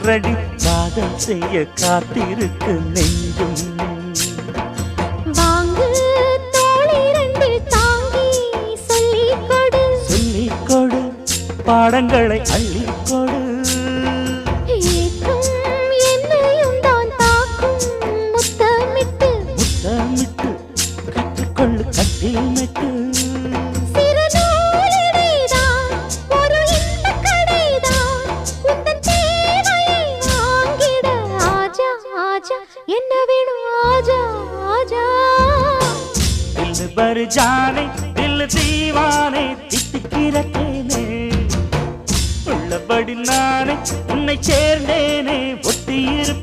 ready காதல் செய்ய காத்திருக்கு நெஞ்சும் வாங்கு தோளை ரெண்டு தாங்கி சொல்லிக் கொடு சொல்லிக் கொடு பாடங்களை அள்ளிக் கொடு ஏற்றும் என்னையும் தான் தாக்கும் முத்தமிட்டு முத்தமிட்டு கற்றுக்கொள்ளு கட்டில் மெட்டு சிறு நூலிடைதான் ஒரு இன்பக் கடைதான் உந்தன் தேவையை வாங்கிட ஆஜா ஆஜா என்ன வேணும் ஆஜா ஆஜா दिल भर जाने दिल दीवाने தித்திக்கிறேனே உள்ளபடி நானே உன்னை சேர்ந்தேனே ஒட்டியிருப்பேன்